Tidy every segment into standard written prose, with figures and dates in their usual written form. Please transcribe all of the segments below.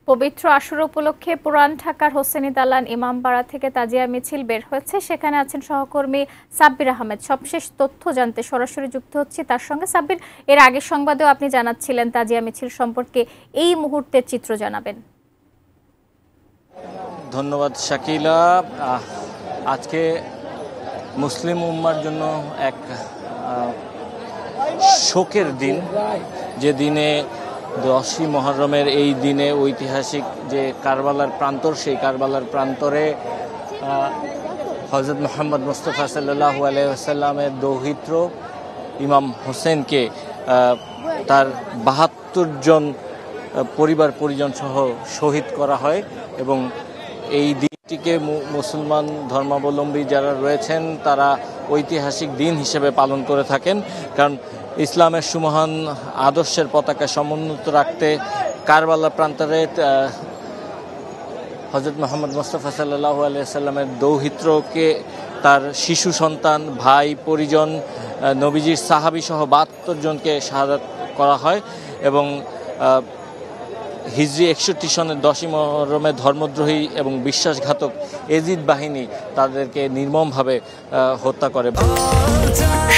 পবিত্র আশুরা উপলক্ষে পুরান ঢাকার হোসেনি দালান ইমামবাড়া থেকে তাজিয়া মিছিল বের হয়েছে। সেখানে আছেন সহকর্মী সাব্বির আহমেদ। সবশেষ তথ্য জানতে সরাসরি যুক্ত হচ্ছি তার সঙ্গে। সাব্বির, এর আগের সংবাদেও আপনি জানাচ্ছিলেন তাজিয়া মিছিল সম্পর্কে, এই মুহূর্তের চিত্র জানাবেন। ধন্যবাদ শাকিলা। আজকে মুসলিম উম্মার জন্য এক শোকের দিন, যে দিনে 10ই মুহররমের এই দিনে ঐতিহাসিক যে কারবালার প্রান্তর, সেই কারবালার প্রান্তরে হযরত মুহাম্মদ মুস্তাফা সাল্লাল্লাহু আলাইহি ওয়াসাল্লামের দৌহিত্র ইমাম হোসেনকে তার 72 জন পরিবার পরিজন সহ শহীদ করা হয়। এবং এই দিনটিকে মুসলমান ধর্মাবলম্বী যারা রয়েছেন তারা ঐতিহাসিক দিন হিসেবে পালন করে থাকেন, কারণ ইসলামের সুমহান আদর্শের পতাকা সমুন্নত রাখতে কারবালা প্রান্তরে হযরত মুহাম্মদ মুস্তাফা সাল্লাল্লাহু আলাইহি সাল্লামের দৌহিত্রকে, তার শিশু সন্তান, ভাই, পরিজন, নবীজির সাহাবী সহ 72 জনকে শাহাদাত করা হয়। এবং হিজরি 61 সনের 10ই মুহররমে ধর্মদ্রোহী এবং বিশ্বাসঘাতক এজিদ বাহিনী তাদেরকে নির্মমভাবে হত্যা করে।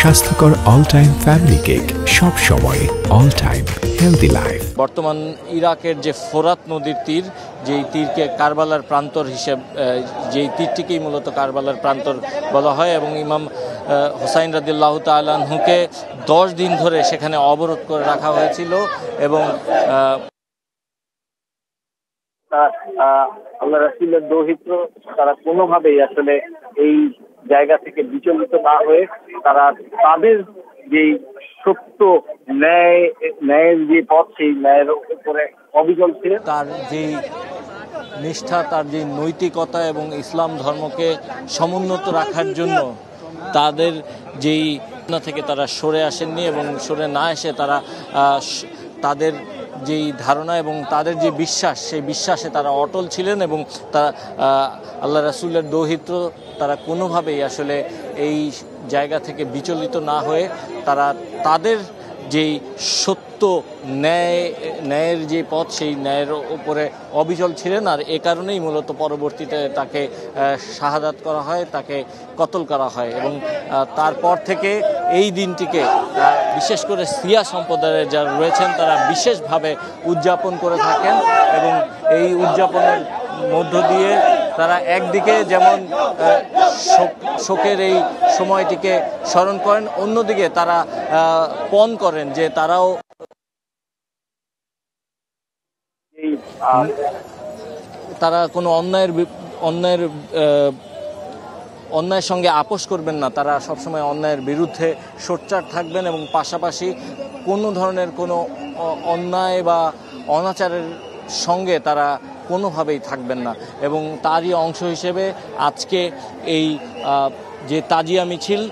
স্বাস্থ্যকর অল টাইম ফ্যামিলি কেক, সব সময় অল টাইম হেলদি লাইফ। বর্তমান ইরাকের যে ফোরাত নদীর তীর, যেই তীরকে কারবালার প্রান্তর যেই তীরটিকেই মূলত কারবালার প্রান্তর বলা হয়, এবং ইমাম হুসাইন রাদিয়াল্লাহু তাআলা আনহুকে 10 দিন ধরে সেখানে অবরোধ করে রাখা হয়েছিল। এবং আল্লাহ রাসূলের দৌহিত্র তারা কোনোভাবেই আসলে এই জায়গা থেকে বিচলিত না হয়ে তারা তাদের যেই সত্য ন্যায়ের যে পথ, সেই ন্যায়ের উপরে অবিচল ছিলেন। তার যেই নিষ্ঠা, তার যে নৈতিকতা এবং ইসলাম ধর্মকে সমুন্নত রাখার জন্য তাদের যেই থেকে তারা সরে আসেননি, এবং সরে না এসে তারা তাদের যেই ধারণা এবং তাদের যে বিশ্বাস, সেই বিশ্বাসে তারা অটল ছিলেন। এবং তারা আল্লাহ রাসূলের দৌহিত্র তারা কোনোভাবেই আসলে এই জায়গা থেকে বিচলিত না হয়ে তারা তাদের যেই সত্য ন্যায়ের যে পথ, সেই ন্যায়ের উপরে অবিচল ছিলেন। আর এ কারণেই মূলত পরবর্তীতে তাকে শাহাদাত করা হয়, তাকে কতল করা হয়। এবং তারপর থেকে এই দিনটিকে বিশেষ করে শিয়া সম্প্রদায়ের যারা রয়েছেন তারা বিশেষভাবে উদযাপন করে থাকেন। এবং এই উদযাপনের মধ্য দিয়ে তারা একদিকে যেমন শোকের এই সময়টিকে স্মরণ করেন, অন্যদিকে তারা পণ করেন যে তারাও তারা কোনো অন্যায়ের সঙ্গে আপোষ করবেন না, তারা সবসময় অন্যায়ের বিরুদ্ধে সোচ্চার থাকবেন এবং পাশাপাশি কোনো ধরনের কোনো অন্যায় বা অনাচারের সঙ্গে তারা কোনোভাবেই থাকবেন না। এবং তারই অংশ হিসেবে আজকে এই যে তাজিয়া মিছিল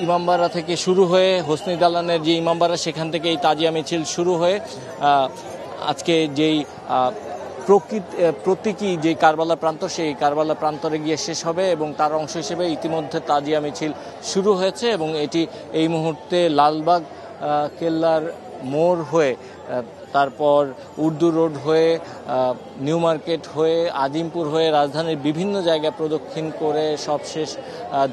ইমামবাড়া থেকে শুরু হয়ে হোসনি দালানের যে ইমামবাড়া, সেখান থেকে এই তাজিয়া মিছিল শুরু হয়ে আজকে যেই প্রতীকী যে কারবালা প্রান্তর, সেই কারবালা প্রান্তরে গিয়ে শেষ হবে। এবং তার অংশ হিসেবে ইতিমধ্যে তাজিয়া মিছিল শুরু হয়েছে, এবং এটি এই মুহূর্তে লালবাগ কেল্লার মোড় হয়ে, তারপর উর্দু রোড হয়ে, নিউ মার্কেট হয়ে, আজিমপুর হয়ে রাজধানীর বিভিন্ন জায়গায় প্রদক্ষিণ করে সবশেষ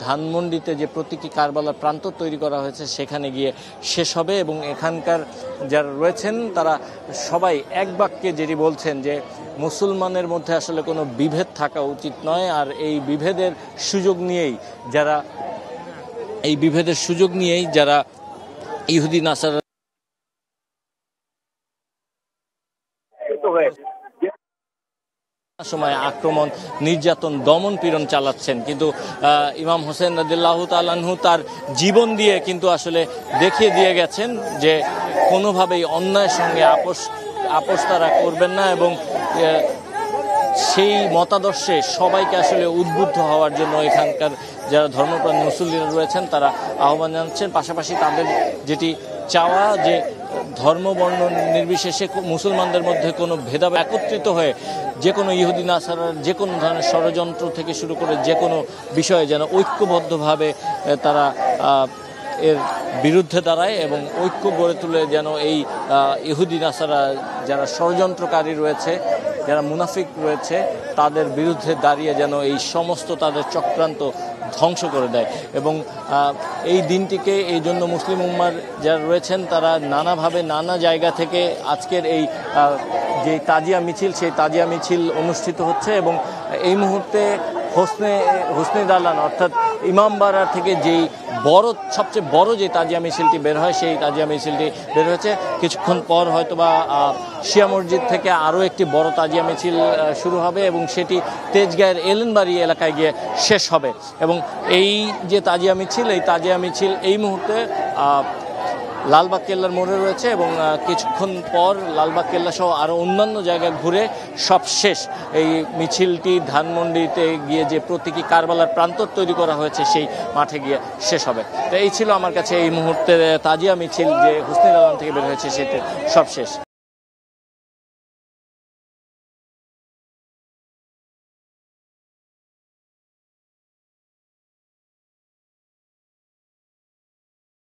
ধানমন্ডিতে যে প্রতীকী কারবালার প্রান্তর তৈরি করা হয়েছে সেখানে গিয়ে শেষ হবে। এবং এখানকার যারা রয়েছেন তারা সবাই এক বাক্যে যেটি বলছেন যে মুসলমানের মধ্যে আসলে কোনো বিভেদ থাকা উচিত নয়। আর এই বিভেদের সুযোগ নিয়েই যারা ইহুদি নাসারা সময় আক্রমণ, নির্যাতন, দমন পীড়ন চালাচ্ছেন। কিন্তু ইমাম হোসেন রাদিয়াল্লাহু তাআলা আনহু তার জীবন দিয়ে কিন্তু আসলে দেখিয়ে দিয়ে গেছেন যে কোনোভাবেই অন্যায়ের সঙ্গে আপোষ তারা করবেন না। এবং সেই মতাদর্শে সবাইকে আসলে উদ্বুদ্ধ হওয়ার জন্য এখানকার যারা ধর্মপ্রাণ মুসল্লিরা রয়েছেন তারা আহ্বান জানাচ্ছেন। পাশাপাশি তাদের যেটি চাওয়া যে ধর্ম বর্ণ নির্বিশেষে মুসলমানদের মধ্যে কোনো ভেদাভেদ একত্রিত হয়ে যে কোনো ইহুদি নাসারার যে কোনো ধরনের ষড়যন্ত্র থেকে শুরু করে যে কোনো বিষয়ে যেন ঐক্যবদ্ধভাবে তারা এর বিরুদ্ধে দাঁড়ায় এবং ঐক্য গড়ে তুলে যেন এই ইহুদি নাসারা যারা ষড়যন্ত্রকারী রয়েছে, যারা মুনাফিক রয়েছে, তাদের বিরুদ্ধে দাঁড়িয়ে যেন এই সমস্ত তাদের চক্রান্ত ধ্বংস করে দেয়। এবং এই দিনটিকে এই জন্য মুসলিম উম্মার যারা রয়েছেন তারা নানাভাবে নানা জায়গা থেকে আজকের এই যে তাজিয়া মিছিল, সেই তাজিয়া মিছিল অনুষ্ঠিত হচ্ছে। এবং এই মুহূর্তে হোসনে দালান অর্থাৎ ইমামবাড়া থেকে যেই সবচেয়ে বড় যে তাজিয়া মিছিলটি বের হয়, সেই তাজিয়া মিছিলটি বের হয়েছে। কিছুক্ষণ পর হয়তোবা শিয়া মসজিদ থেকে আরও একটি বড় তাজিয়া মিছিল শুরু হবে এবং সেটি তেজগাঁয়ের এলেনবাড়ি এলাকায় গিয়ে শেষ হবে। এবং এই যে তাজিয়া মিছিল, এই তাজিয়া মিছিল এই মুহূর্তে লালবাগ কেল্লার মোড়ে রয়েছে এবং কিছুক্ষণ পর লালবাগ কেল্লা সহ আরও অন্যান্য জায়গায় ঘুরে সব শেষ এই মিছিলটি ধানমন্ডিতে গিয়ে যে প্রতীকী কারবালার প্রান্তর তৈরি করা হয়েছে সেই মাঠে গিয়ে শেষ হবে। তো এই ছিল আমার কাছে এই মুহূর্তের তাজিয়া মিছিল যে হোসনে দালান থেকে বের হয়েছে, সেটি সব শেষ।